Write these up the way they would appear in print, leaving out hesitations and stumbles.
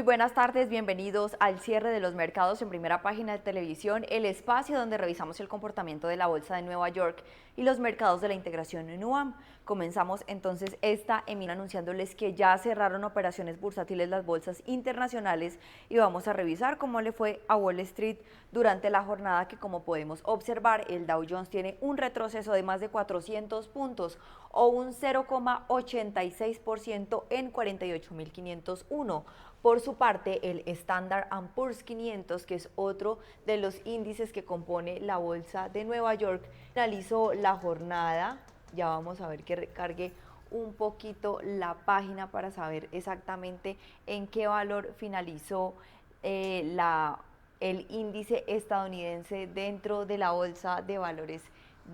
buenas tardes, bienvenidos al cierre de los mercados en Primera Página de Televisión, el espacio donde revisamos el comportamiento de la Bolsa de Nueva York y los mercados de la integración en UAM. Comenzamos entonces esta emisión anunciándoles que ya cerraron operaciones bursátiles las bolsas internacionales y vamos a revisar cómo le fue a Wall Street durante la jornada que, como podemos observar, el Dow Jones tiene un retroceso de más de 400 puntos o un 0,86% en 48.501. Por su parte, el Standard & Poor's 500, que es otro de los índices que compone la bolsa de Nueva York, finalizó la jornada. Ya vamos a ver que recargue un poquito la página para saber exactamente en qué valor finalizó el índice estadounidense dentro de la bolsa de valores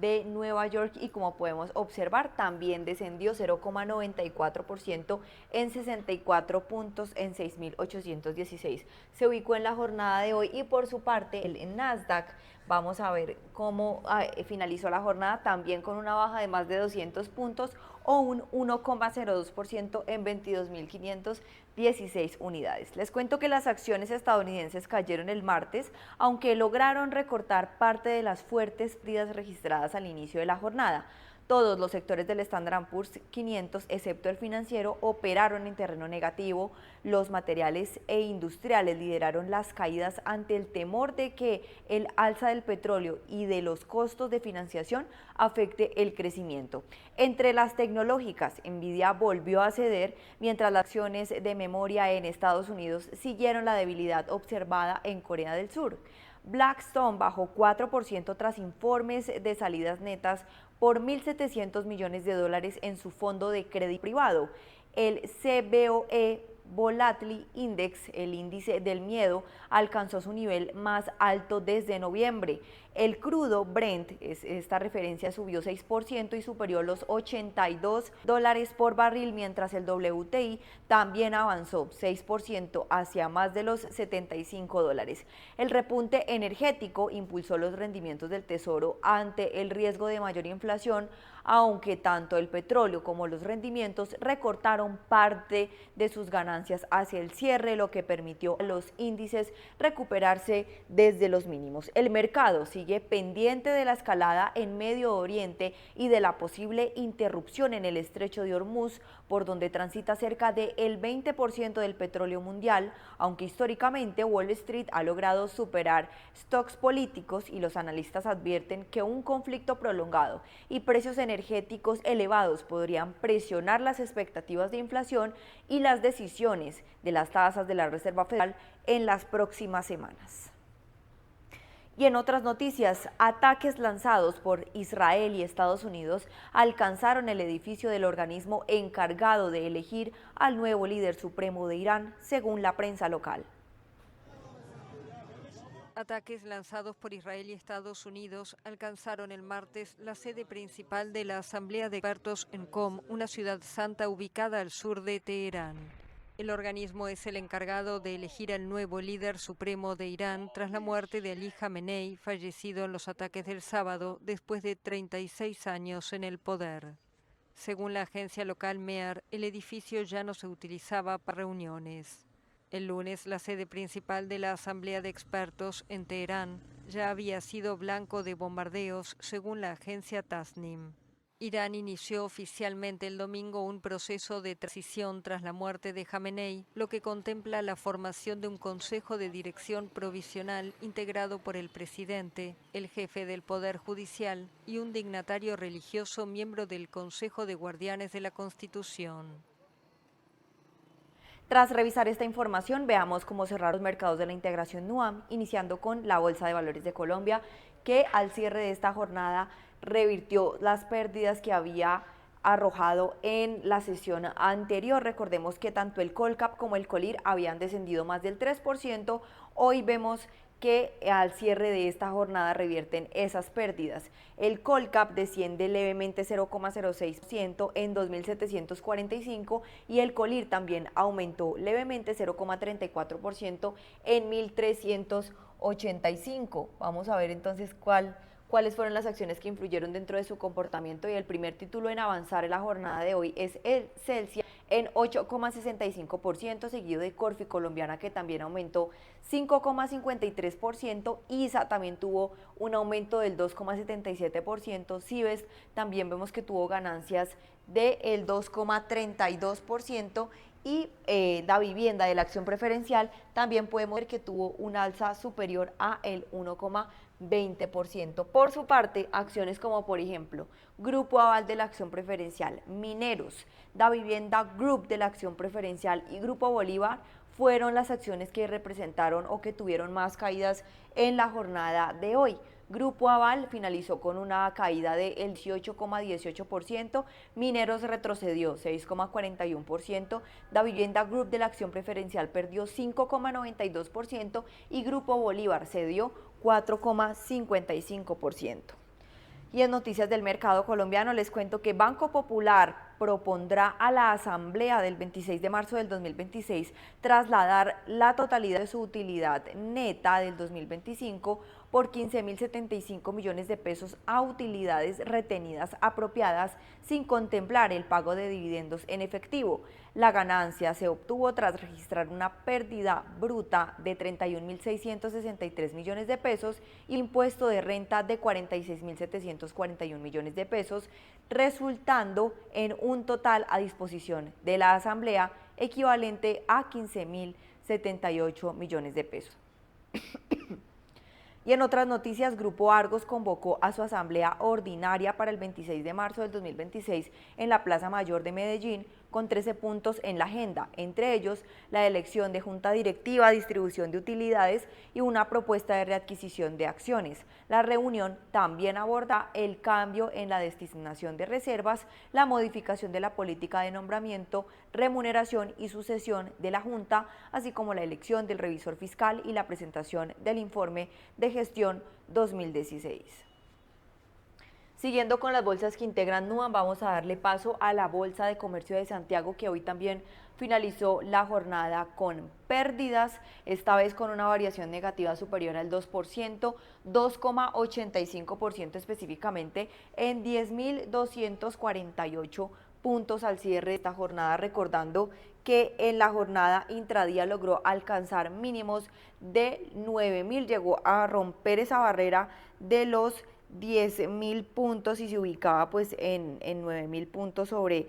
de Nueva York, y como podemos observar también descendió 0,94% en 64 puntos en 6.816. Se ubicó en la jornada de hoy. Y por su parte el Nasdaq, vamos a ver cómo finalizó la jornada, también con una baja de más de 200 puntos o un 1,02% en 22.516 unidades. Les cuento que las acciones estadounidenses cayeron el martes, aunque lograron recortar parte de las fuertes pérdidas registradas al inicio de la jornada. Todos los sectores del Standard & Poor's 500, excepto el financiero, operaron en terreno negativo. Los materiales e industriales lideraron las caídas ante el temor de que el alza del petróleo y de los costos de financiación afecte el crecimiento. Entre las tecnológicas, Nvidia volvió a ceder, mientras las acciones de memoria en Estados Unidos siguieron la debilidad observada en Corea del Sur. Blackstone bajó 4% tras informes de salidas netas por 1.700 millones de dólares en su fondo de crédito privado. El CBOE Volatility Index, el índice del miedo, alcanzó su nivel más alto desde noviembre. El crudo Brent, esta referencia, subió 6% y superó los $82 por barril, mientras el WTI también avanzó 6% hacia más de los $75. El repunte energético impulsó los rendimientos del Tesoro ante el riesgo de mayor inflación, aunque tanto el petróleo como los rendimientos recortaron parte de sus ganancias hacia el cierre, lo que permitió a los índices recuperarse desde los mínimos. El mercado sigue pendiente de la escalada en Medio Oriente y de la posible interrupción en el estrecho de Hormuz, por donde transita cerca del 20% del petróleo mundial, aunque históricamente Wall Street ha logrado superar stocks políticos, y los analistas advierten que un conflicto prolongado y precios energéticos elevados podrían presionar las expectativas de inflación y las decisiones de las tasas de la Reserva Federal en las próximas semanas. Y en otras noticias, ataques lanzados por Israel y Estados Unidos alcanzaron el edificio del organismo encargado de elegir al nuevo líder supremo de Irán, según la prensa local. Ataques lanzados por Israel y Estados Unidos alcanzaron el martes la sede principal de la Asamblea de Expertos en Qom, una ciudad santa ubicada al sur de Teherán. El organismo es el encargado de elegir al nuevo líder supremo de Irán tras la muerte de Ali Khamenei, fallecido en los ataques del sábado después de 36 años en el poder. Según la agencia local MER, el edificio ya no se utilizaba para reuniones. El lunes, la sede principal de la Asamblea de Expertos en Teherán ya había sido blanco de bombardeos, según la agencia Tasnim. Irán inició oficialmente el domingo un proceso de transición tras la muerte de Khamenei, lo que contempla la formación de un consejo de dirección provisional integrado por el presidente, el jefe del Poder Judicial y un dignatario religioso miembro del Consejo de Guardianes de la Constitución. Tras revisar esta información, veamos cómo cerrar los mercados de la integración NUAM, iniciando con la Bolsa de Valores de Colombia, que al cierre de esta jornada revirtió las pérdidas que había arrojado en la sesión anterior. Recordemos que tanto el Colcap como el Colir habían descendido más del 3%. Hoy vemos que al cierre de esta jornada revierten esas pérdidas. El Colcap desciende levemente 0,06% en 2.745 y el Colir también aumentó levemente 0,34% en 1.385. Vamos a ver entonces cuáles fueron las acciones que influyeron dentro de su comportamiento, y el primer título en avanzar en la jornada de hoy es el Celsia, en 8,65%, seguido de Corfi Colombiana, que también aumentó 5,53%. ISA también tuvo un aumento del 2,77%. Cibes también vemos que tuvo ganancias del 2,32%. Y la vivienda de la acción preferencial también podemos ver que tuvo un alza superior a el 1,20%. Por su parte, acciones como por ejemplo Grupo Aval de la acción preferencial, Mineros, Da Vivienda Group de la acción preferencial y Grupo Bolívar fueron las acciones que representaron o que tuvieron más caídas en la jornada de hoy. Grupo Aval finalizó con una caída del 18,18%, Mineros retrocedió 6,41%, Da Vivienda Group de la acción preferencial perdió 5,92% y Grupo Bolívar cedió 4,55%. Y en noticias del mercado colombiano les cuento que Banco Popular propondrá a la Asamblea del 26 de marzo del 2026 trasladar la totalidad de su utilidad neta del 2025 por 15.075 millones de pesos a utilidades retenidas apropiadas sin contemplar el pago de dividendos en efectivo. La ganancia se obtuvo tras registrar una pérdida bruta de 31.663 millones de pesos y impuesto de renta de 46.741 millones de pesos, resultando en un total a disposición de la Asamblea equivalente a 15.078 millones de pesos. Y en otras noticias, Grupo Argos convocó a su asamblea ordinaria para el 26 de marzo del 2026 en la Plaza Mayor de Medellín con 13 puntos en la agenda, entre ellos la elección de junta directiva, distribución de utilidades y una propuesta de readquisición de acciones. La reunión también aborda el cambio en la destinación de reservas, la modificación de la política de nombramiento, remuneración y sucesión de la junta, así como la elección del revisor fiscal y la presentación del informe de gestión 2016. Siguiendo con las bolsas que integran Nuam, vamos a darle paso a la Bolsa de Comercio de Santiago, que hoy también finalizó la jornada con pérdidas, esta vez con una variación negativa superior al 2%, 2,85% específicamente, en 10.248 puntos al cierre de esta jornada, recordando que en la jornada intradía logró alcanzar mínimos de 9.000, llegó a romper esa barrera de los 10.000 puntos y se ubicaba pues en 9.000 puntos sobre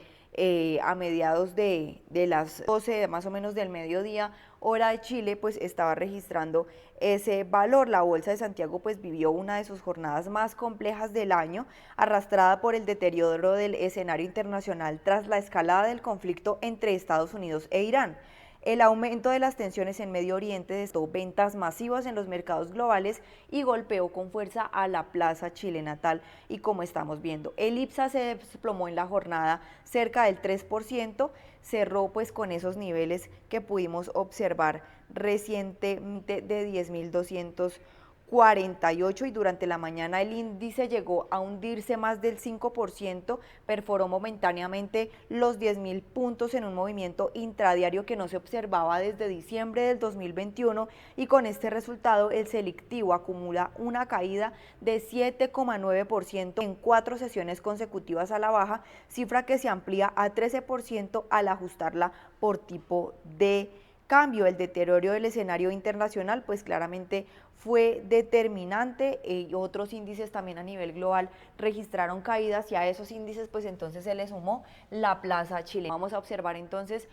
a mediados de las 12 más o menos del mediodía, hora de Chile, pues estaba registrando ese valor. La Bolsa de Santiago pues vivió una de sus jornadas más complejas del año, arrastrada por el deterioro del escenario internacional tras la escalada del conflicto entre Estados Unidos e Irán. El aumento de las tensiones en Medio Oriente desató ventas masivas en los mercados globales y golpeó con fuerza a la plaza chilena tal y como estamos viendo. El IPSA se desplomó en la jornada cerca del 3%, cerró pues con esos niveles que pudimos observar recientemente de 10.248 y durante la mañana el índice llegó a hundirse más del 5%, perforó momentáneamente los 10.000 puntos en un movimiento intradiario que no se observaba desde diciembre del 2021 y con este resultado el selectivo acumula una caída de 7,9% en 4 sesiones consecutivas a la baja, cifra que se amplía a 13% al ajustarla por tipo de cambio. El deterioro del escenario internacional pues claramente fue determinante y otros índices también a nivel global registraron caídas y a esos índices pues entonces se le sumó la plaza chilena. Vamos a observar entonces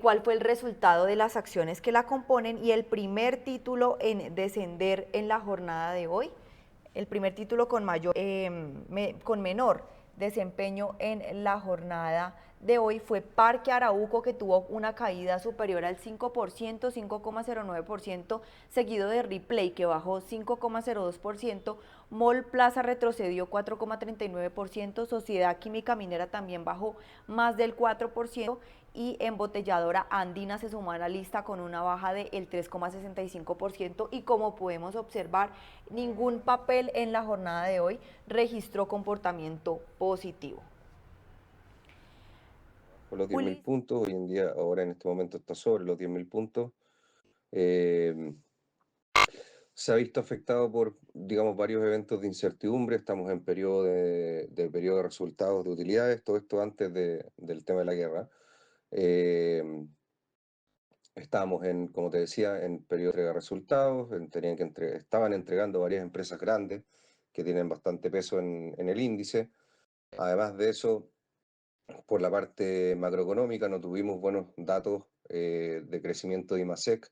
cuál fue el resultado de las acciones que la componen y el primer título en descender en la jornada de hoy, el primer título con con menor desempeño en la jornada de hoy fue Parque Arauco, que tuvo una caída superior al 5%, 5,09%, seguido de Ripley, que bajó 5,02%, Mall Plaza retrocedió 4,39%, Sociedad Química Minera también bajó más del 4%, y Embotelladora Andina se sumó a la lista con una baja del 3,65% y como podemos observar, ningún papel en la jornada de hoy registró comportamiento positivo. Por los 10.000 puntos, hoy en día, ahora en este momento está sobre los 10.000 puntos. Se ha visto afectado por, digamos, varios eventos de incertidumbre. Estamos en periodo de periodo de resultados de utilidades, todo esto antes del tema de la guerra. Estábamos como te decía, en periodo de entrega de resultados, estaban entregando varias empresas grandes que tienen bastante peso en el índice. Además de eso, por la parte macroeconómica no tuvimos buenos datos de crecimiento de IMASEC,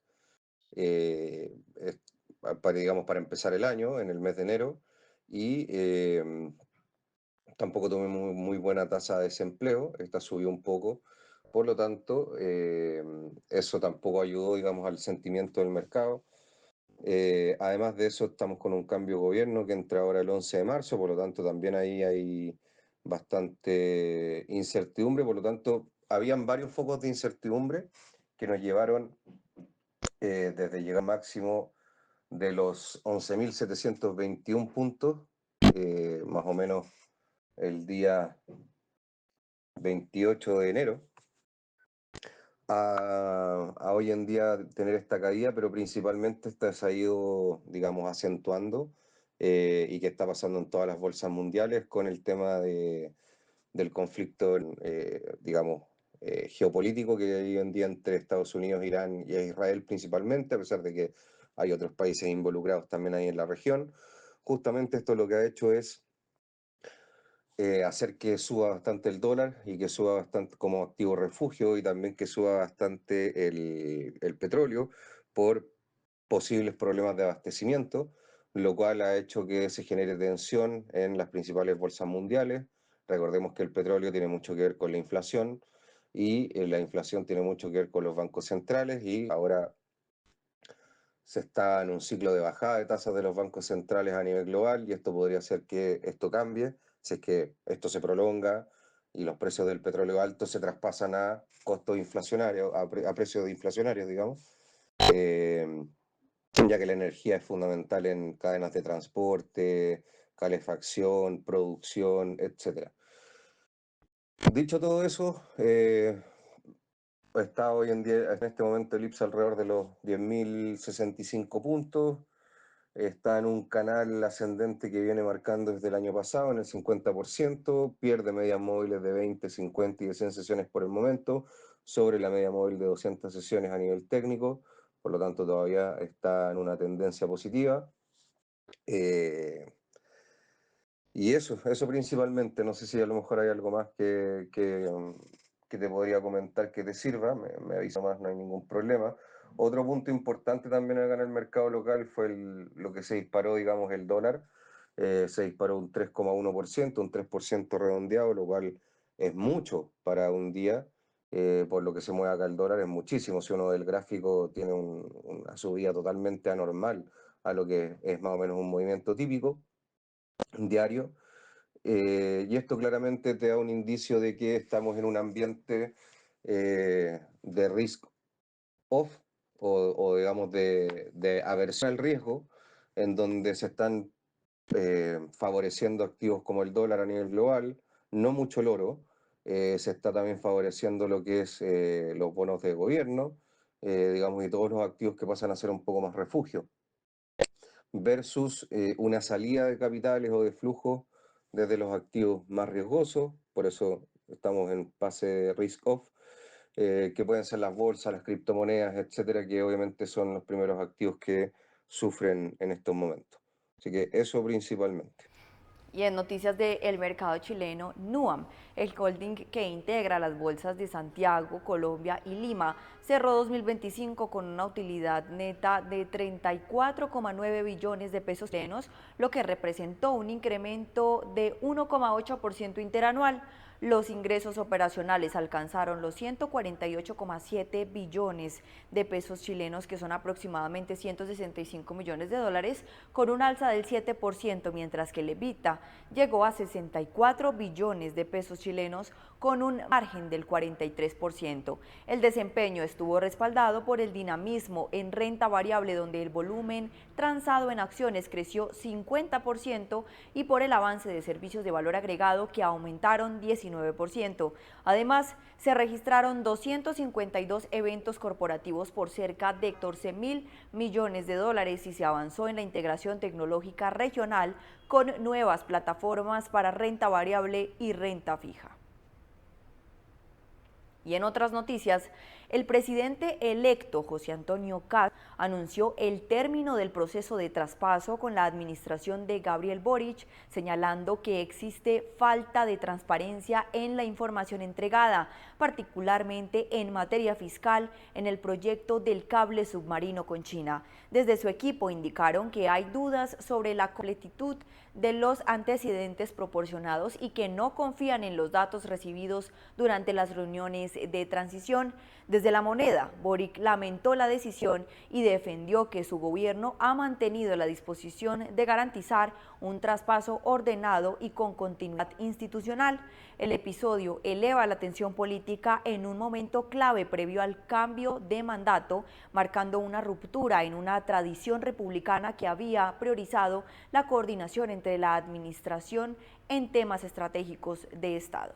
para empezar el año, en el mes de enero, y tampoco tuvimos muy buena tasa de desempleo, esta subió un poco, por lo tanto, eso tampoco ayudó, digamos, al sentimiento del mercado. Además de eso, estamos con un cambio de gobierno que entra ahora el 11 de marzo, por lo tanto, también ahí hay bastante incertidumbre, por lo tanto, habían varios focos de incertidumbre que nos llevaron desde llegar máximo de los 11.721 puntos, más o menos el día 28 de enero, a hoy en día tener esta caída, pero principalmente esta se ha ido, digamos, acentuando y que está pasando en todas las bolsas mundiales con el tema del conflicto, digamos, geopolítico que hay hoy en día entre Estados Unidos, Irán y Israel principalmente, a pesar de que hay otros países involucrados también ahí en la región. Justamente esto lo que ha hecho es hacer que suba bastante el dólar y que suba bastante como activo refugio y también que suba bastante el petróleo por posibles problemas de abastecimiento, lo cual ha hecho que se genere tensión en las principales bolsas mundiales. Recordemos que el petróleo tiene mucho que ver con la inflación y la inflación tiene mucho que ver con los bancos centrales y ahora se está en un ciclo de bajada de tasas de los bancos centrales a nivel global y esto podría hacer que esto cambie, si es que esto se prolonga y los precios del petróleo altos se traspasan a costos inflacionarios, a precios inflacionarios, digamos, eh, ya que la energía es fundamental en cadenas de transporte, calefacción, producción, etcétera. Dicho todo eso, está hoy en día, en este momento el IPSA alrededor de los 10.065 puntos. Está en un canal ascendente que viene marcando desde el año pasado en el 50%, pierde medias móviles de 20, 50 y de 100 sesiones por el momento, sobre la media móvil de 200 sesiones a nivel técnico, por lo tanto todavía está en una tendencia positiva. Y eso principalmente, no sé si a lo mejor hay algo más que te podría comentar que te sirva, me avisa más, no hay ningún problema. Otro punto importante también acá en el mercado local fue lo que se disparó, digamos, el dólar. Se disparó un 3,1%, un 3% redondeado, lo cual es mucho para un día, por lo que se mueve acá el dólar, es muchísimo. Si uno del gráfico tiene una subida totalmente anormal a lo que es más o menos un movimiento típico diario, y esto claramente te da un indicio de que estamos en un ambiente de risk off o digamos de aversión al riesgo, en donde se están favoreciendo activos como el dólar a nivel global, no mucho el oro, se está también favoreciendo lo que es los bonos de gobierno, digamos, y todos los activos que pasan a ser un poco más refugio versus una salida de capitales o de flujo desde los activos más riesgosos, por eso estamos en fase de risk off, que pueden ser las bolsas, las criptomonedas, etcétera, que obviamente son los primeros activos que sufren en estos momentos. Así que eso principalmente. Y en noticias del mercado chileno, NUAM, el holding que integra las bolsas de Santiago, Colombia y Lima, cerró 2025 con una utilidad neta de 34,9 billones de pesos chilenos, lo que representó un incremento de 1,8% interanual. Los ingresos operacionales alcanzaron los 148,7 billones de pesos chilenos, que son aproximadamente 165 millones de dólares, con un alza del 7%, mientras que el EBITDA llegó a 64 billones de pesos chilenos, con un margen del 43%. El desempeño estuvo respaldado por el dinamismo en renta variable, donde el volumen transado en acciones creció 50%, y por el avance de servicios de valor agregado, que aumentaron 19%. Además, se registraron 252 eventos corporativos por cerca de 14.000 millones de dólares y se avanzó en la integración tecnológica regional con nuevas plataformas para renta variable y renta fija. Y en otras noticias, el presidente electo José Antonio Cast anunció el término del proceso de traspaso con la administración de Gabriel Boric, señalando que existe falta de transparencia en la información entregada, particularmente en materia fiscal en el proyecto del cable submarino con China. Desde su equipo indicaron que hay dudas sobre la completitud de los antecedentes proporcionados y que no confían en los datos recibidos durante las reuniones de transición. Desde La Moneda, Boric lamentó la decisión y defendió que su gobierno ha mantenido la disposición de garantizar un traspaso ordenado y con continuidad institucional. El episodio eleva la tensión política en un momento clave previo al cambio de mandato, marcando una ruptura en una tradición republicana que había priorizado la coordinación entre la administración en temas estratégicos de Estado.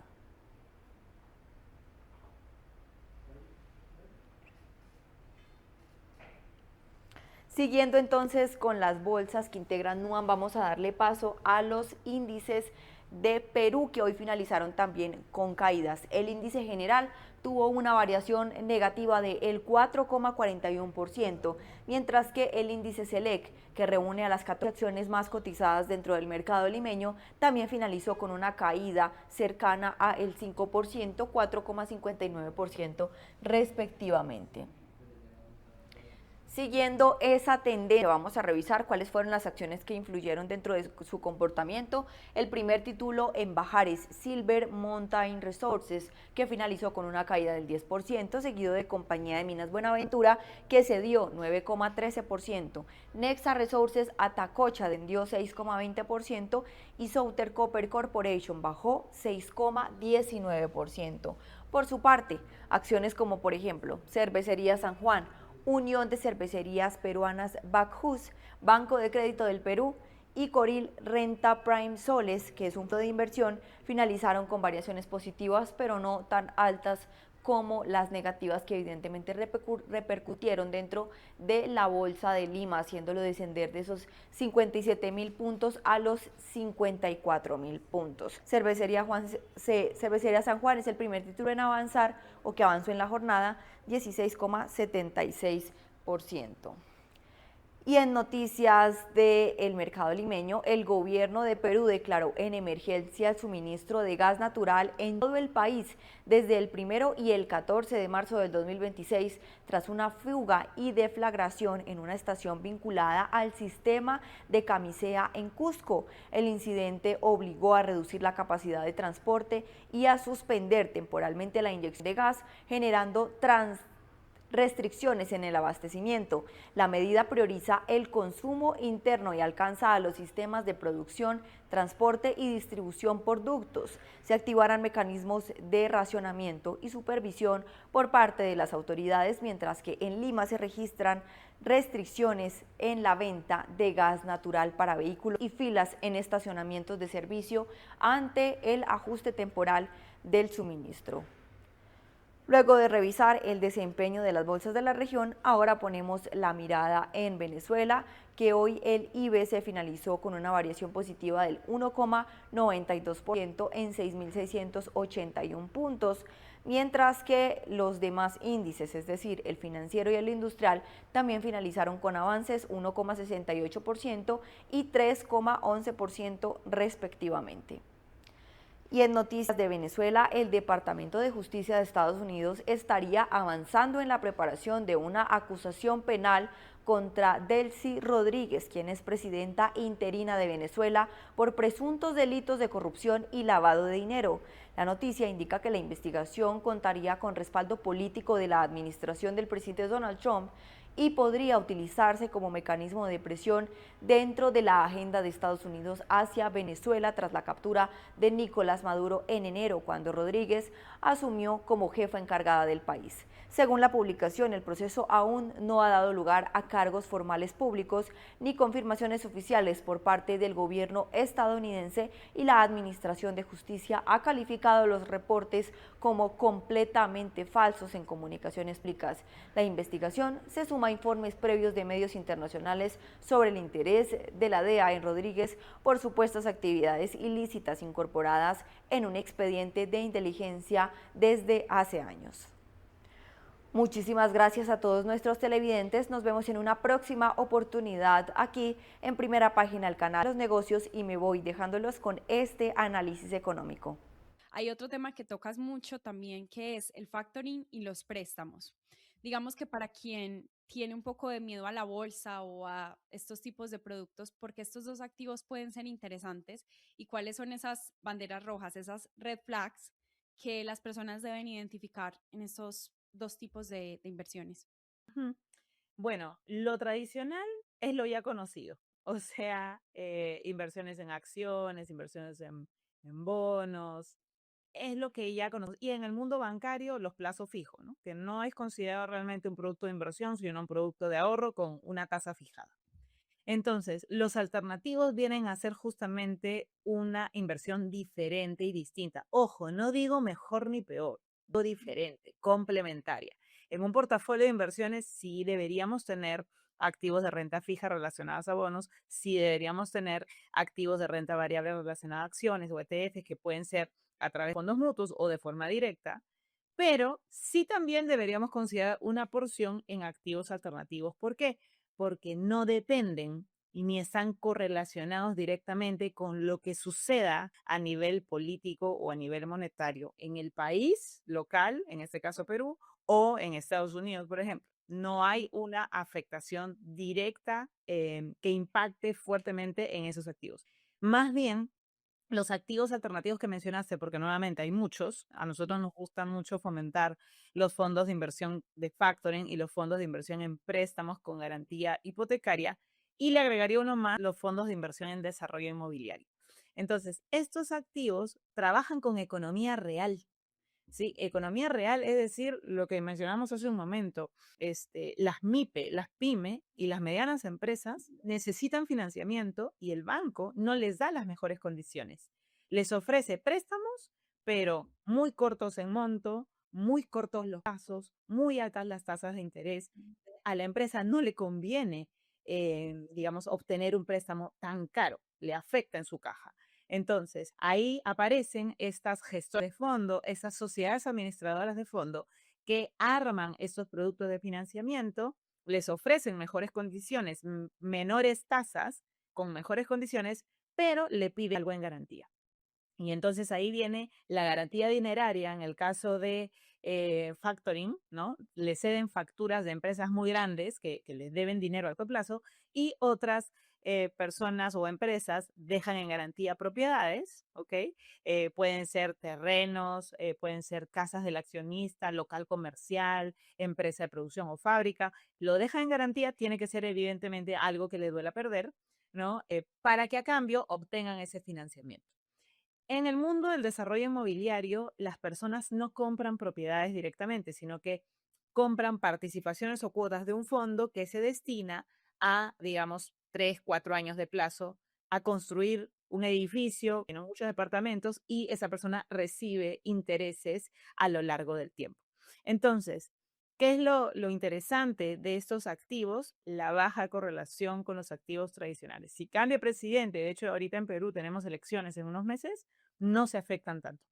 Siguiendo entonces con las bolsas que integran NUAM, vamos a darle paso a los índices de Perú, que hoy finalizaron también con caídas. El índice general tuvo una variación negativa del 4,41%, mientras que el índice SELEC, que reúne a las 14 acciones más cotizadas dentro del mercado limeño, también finalizó con una caída cercana al 5%, 4,59% respectivamente. Siguiendo esa tendencia, vamos a revisar cuáles fueron las acciones que influyeron dentro de su comportamiento. El primer título en bajar es Silver Mountain Resources, que finalizó con una caída del 10%, seguido de Compañía de Minas Buenaventura, que cedió 9,13%. Nexa Resources Atacocha vendió 6,20% y Southern Copper Corporation bajó 6,19%. Por su parte, acciones como por ejemplo Cervecería San Juan, Unión de Cervecerías Peruanas Bacjus, Banco de Crédito del Perú y Coril Renta Prime Soles, que es un fondo de inversión, finalizaron con variaciones positivas, pero no tan altas como las negativas que evidentemente repercutieron dentro de la Bolsa de Lima, haciéndolo descender de esos 57.000 puntos a los 54.000 puntos. Cervecería San Juan es el primer título en avanzar o que avanzó en la jornada, 16,76%. Y en noticias del mercado limeño, el gobierno de Perú declaró en emergencia el suministro de gas natural en todo el país desde el 1 y el 14 de marzo del 2026, tras una fuga y deflagración en una estación vinculada al sistema de camisea en Cusco. El incidente obligó a reducir la capacidad de transporte y a suspender temporalmente la inyección de gas, generando restricciones en el abastecimiento. La medida prioriza el consumo interno y alcanza a los sistemas de producción, transporte y distribución por ductos. Se activarán mecanismos de racionamiento y supervisión por parte de las autoridades, mientras que en Lima se registran restricciones en la venta de gas natural para vehículos y filas en estacionamientos de servicio ante el ajuste temporal del suministro. Luego de revisar el desempeño de las bolsas de la región, ahora ponemos la mirada en Venezuela, que hoy el IBEX finalizó con una variación positiva del 1,92% en 6.681 puntos, mientras que los demás índices, es decir, el financiero y el industrial, también finalizaron con avances 1,68% y 3,11% respectivamente. Y en noticias de Venezuela, el Departamento de Justicia de Estados Unidos estaría avanzando en la preparación de una acusación penal contra Delcy Rodríguez, quien es presidenta interina de Venezuela, por presuntos delitos de corrupción y lavado de dinero. La noticia indica que la investigación contaría con respaldo político de la administración del presidente Donald Trump y podría utilizarse como mecanismo de presión dentro de la agenda de Estados Unidos hacia Venezuela tras la captura de Nicolás Maduro en enero, cuando Rodríguez asumió como jefa encargada del país. Según la publicación, el proceso aún no ha dado lugar a cargos formales públicos ni confirmaciones oficiales por parte del gobierno estadounidense, y la Administración de Justicia ha calificado los reportes como completamente falsos en comunicaciones públicas. La investigación se suma hay informes previos de medios internacionales sobre el interés de la DEA en Rodríguez por supuestas actividades ilícitas incorporadas en un expediente de inteligencia desde hace años. Muchísimas gracias a todos nuestros televidentes. Nos vemos en una próxima oportunidad aquí en Primera Página del canal Los Negocios y me voy dejándolos con este análisis económico. Hay otro tema que tocas mucho también, que es el factoring y los préstamos. Digamos que para quien tiene un poco de miedo a la bolsa o a estos tipos de productos, porque estos dos activos pueden ser interesantes y cuáles son esas banderas rojas, esas red flags que las personas deben identificar en estos dos tipos de inversiones. Ujú. Bueno, lo tradicional es lo ya conocido, o sea, inversiones en acciones, inversiones en bonos, es lo que ya conocemos. Y en el mundo bancario, los plazos fijos, ¿no? Que no es considerado realmente un producto de inversión, sino un producto de ahorro con una tasa fijada. Entonces, los alternativos vienen a ser justamente una inversión diferente y distinta. Ojo, no digo mejor ni peor, digo diferente, complementaria. En un portafolio de inversiones sí deberíamos tener activos de renta fija relacionados a bonos, sí deberíamos tener activos de renta variable relacionados a acciones o ETFs que pueden ser a través de fondos mutuos o de forma directa, pero sí también deberíamos considerar una porción en activos alternativos. ¿Por qué? Porque no dependen y ni están correlacionados directamente con lo que suceda a nivel político o a nivel monetario en el país local, en este caso Perú, o en Estados Unidos, por ejemplo. No hay una afectación directa que impacte fuertemente en esos activos. Más bien, los activos alternativos que mencionaste, porque nuevamente hay muchos, a nosotros nos gusta mucho fomentar los fondos de inversión de factoring y los fondos de inversión en préstamos con garantía hipotecaria, y le agregaría uno más, los fondos de inversión en desarrollo inmobiliario. Entonces, estos activos trabajan con economía real. Sí, economía real, es decir, lo que mencionamos hace un momento, las MIPE, las PYME y las medianas empresas necesitan financiamiento y el banco no les da las mejores condiciones. Les ofrece préstamos, pero muy cortos en monto, muy cortos los plazos, muy altas las tasas de interés. A la empresa no le conviene, digamos, obtener un préstamo tan caro, le afecta en su caja. Entonces, ahí aparecen estas gestoras de fondo, estas sociedades administradoras de fondo que arman estos productos de financiamiento, les ofrecen mejores condiciones, menores tasas, con mejores condiciones, pero le piden algo en garantía. Y entonces ahí viene la garantía dineraria en el caso de factoring, ¿no? Le ceden facturas de empresas muy grandes que les deben dinero a corto plazo y otras personas o empresas dejan en garantía propiedades, ¿ok? Pueden ser terrenos, pueden ser casas del accionista, local comercial, empresa de producción o fábrica. Lo dejan en garantía, tiene que ser evidentemente algo que le duela perder, ¿no? Para que a cambio obtengan ese financiamiento. En el mundo del desarrollo inmobiliario, las personas no compran propiedades directamente, sino que compran participaciones o cuotas de un fondo que se destina a, digamos, 3, 4 años de plazo a construir un edificio, tiene muchos departamentos y esa persona recibe intereses a lo largo del tiempo. Entonces, ¿qué es lo interesante de estos activos? La baja correlación con los activos tradicionales. Si cambia presidente, de hecho ahorita en Perú tenemos elecciones en unos meses, no se afectan tanto.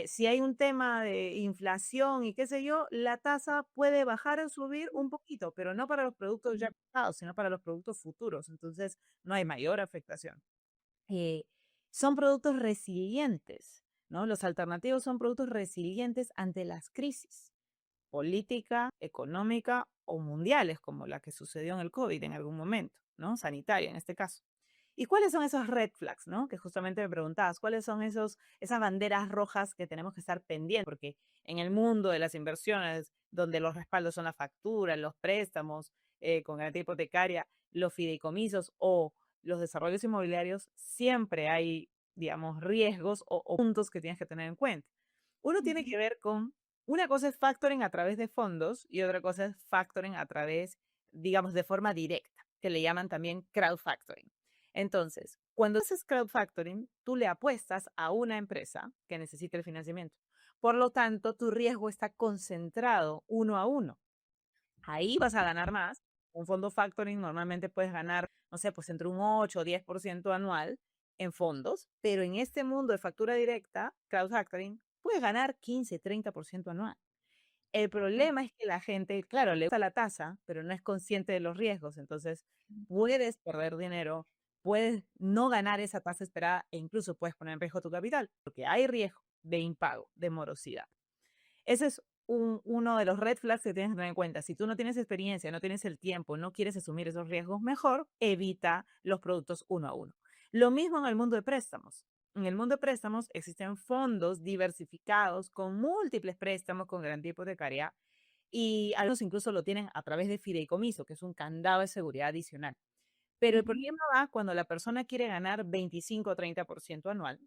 Si hay un tema de inflación y qué sé yo, la tasa puede bajar o subir un poquito, pero no para los productos ya pagados, sino para los productos futuros. Entonces, no hay mayor afectación. Eh, Son productos resilientes, ¿no? Los alternativos son productos resilientes ante las crisis política, económica o mundiales, como la que sucedió en el COVID en algún momento, ¿no? Sanitaria en este caso. ¿Y cuáles son esos red flags, no? Que justamente me preguntabas, ¿cuáles son esas banderas rojas que tenemos que estar pendientes? Porque en el mundo de las inversiones, donde los respaldos son la factura, los préstamos con garantía hipotecaria, los fideicomisos o los desarrollos inmobiliarios, siempre hay, digamos, riesgos o puntos que tienes que tener en cuenta. Uno tiene que ver con, una cosa es factoring a través de fondos y otra cosa es factoring a través, digamos, de forma directa, que le llaman también crowdfactoring. Entonces, cuando haces crowdfactoring, tú le apuestas a una empresa que necesita el financiamiento. Por lo tanto, tu riesgo está concentrado uno a uno. ahí vas a ganar más. Un fondo factoring normalmente puedes ganar, no sé, pues entre un 8 o 10% anual en fondos, pero en este mundo de factura directa, crowd factoring, puedes ganar 15-30% anual. El problema es que la gente, claro, le gusta la tasa, pero no es consciente de los riesgos. Entonces, puedes perder dinero, puedes no ganar esa tasa esperada e incluso puedes poner en riesgo tu capital, porque hay riesgo de impago, de morosidad. Ese es uno de los red flags que tienes que tener en cuenta. Si tú no tienes experiencia, no tienes el tiempo, no quieres asumir esos riesgos, mejor evita los productos uno a uno. Lo mismo en el mundo de préstamos. En el mundo de préstamos existen fondos diversificados con múltiples préstamos con garantía hipotecaria y algunos incluso lo tienen a través de fideicomiso, que es un candado de seguridad adicional. Pero el problema va cuando la persona quiere ganar 25 o 30% anual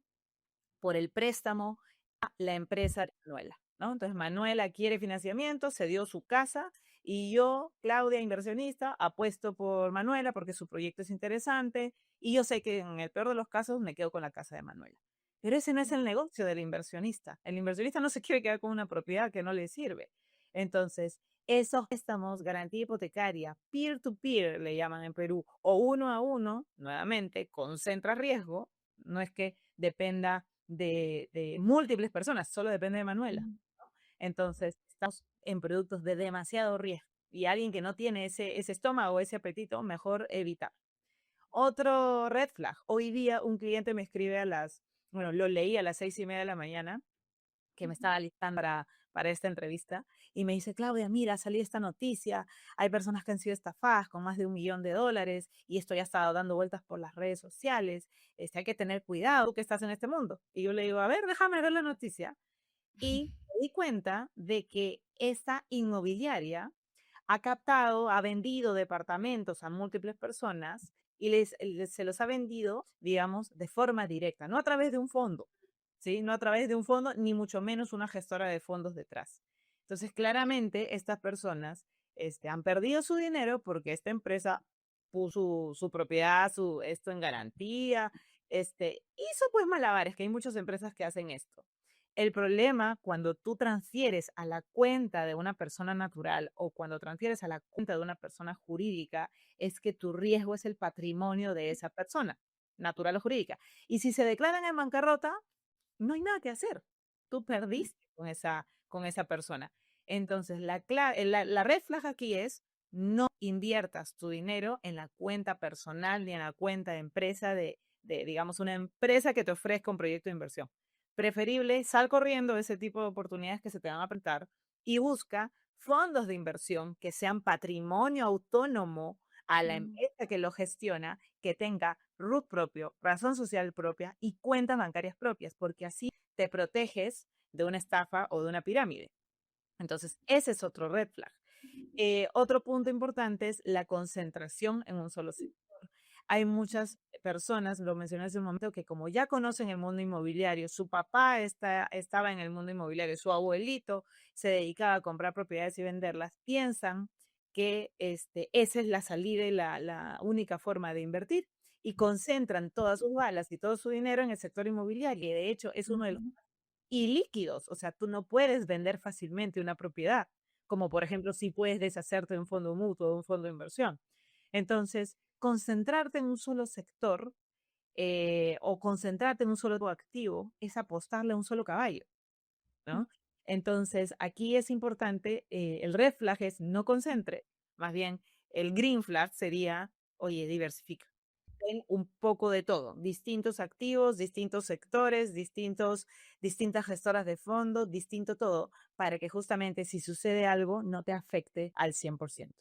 por el préstamo a la empresa de Manuela, ¿no? Entonces, Manuela quiere financiamiento, se dio su casa y yo, Claudia, inversionista, apuesto por Manuela porque su proyecto es interesante y yo sé que en el peor de los casos me quedo con la casa de Manuela. Pero ese no es el negocio del inversionista. El inversionista no se quiere quedar con una propiedad que no le sirve. Entonces, esos préstamos, garantía hipotecaria, peer-to-peer, le llaman en Perú, o uno a uno, nuevamente, concentra riesgo. No es que dependa de múltiples personas, solo depende de Manuela. Entonces, estamos en productos de demasiado riesgo y alguien que no tiene ese estómago, ese apetito, mejor evitar. Otro red flag. Hoy día un cliente me escribe bueno, lo leí a las 6:30 de la mañana, que me estaba listando para esta entrevista, y me dice, Claudia, mira, salió esta noticia, hay personas que han sido estafadas con más de $1 millón y esto ya ha estado dando vueltas por las redes sociales, hay que tener cuidado, tú que estás en este mundo. Y yo le digo, a ver, déjame ver la noticia. Y me di cuenta de que esta inmobiliaria ha captado, ha vendido departamentos a múltiples personas y se los ha vendido, digamos, de forma directa, no a través de un fondo, ¿sí? No a través de un fondo, ni mucho menos una gestora de fondos detrás. Entonces, claramente, estas personas han perdido su dinero porque esta empresa puso su propiedad, esto en garantía, hizo pues malabares, que hay muchas empresas que hacen esto. El problema cuando tú transfieres a la cuenta de una persona natural o cuando transfieres a la cuenta de una persona jurídica es que tu riesgo es el patrimonio de esa persona, natural o jurídica. Y si se declaran en bancarrota, no hay nada que hacer. Tú perdiste con esa persona. Entonces, la red flag aquí es no inviertas tu dinero en la cuenta personal ni en la cuenta de empresa digamos, una empresa que te ofrezca un proyecto de inversión. Preferible, sal corriendo de ese tipo de oportunidades que se te van a apretar y busca fondos de inversión que sean patrimonio autónomo a la empresa que lo gestiona, que tenga RUT propio, razón social propia y cuentas bancarias propias, porque así te proteges de una estafa o de una pirámide. Entonces, ese es otro red flag. Otro punto importante es la concentración en un solo sector. Hay muchas personas, lo mencioné hace un momento, que como ya conocen el mundo inmobiliario, su papá estaba en el mundo inmobiliario, su abuelito se dedicaba a comprar propiedades y venderlas, piensan que esa es la salida y la única forma de invertir y concentran todas sus balas y todo su dinero en el sector inmobiliario. Y de hecho es uno de los ilíquidos, o sea, tú no puedes vender fácilmente una propiedad, como por ejemplo si puedes deshacerte de un fondo mutuo o de un fondo de inversión. Entonces, concentrarte en un solo sector o concentrarte en un solo activo es apostarle a un solo caballo, ¿no? Entonces, aquí es importante, el red flag es no concentre, más bien el green flag sería, oye, diversifica. Ten un poco de todo, distintos activos, distintos sectores, distintas gestoras de fondos, distinto todo, para que justamente si sucede algo no te afecte al 100%.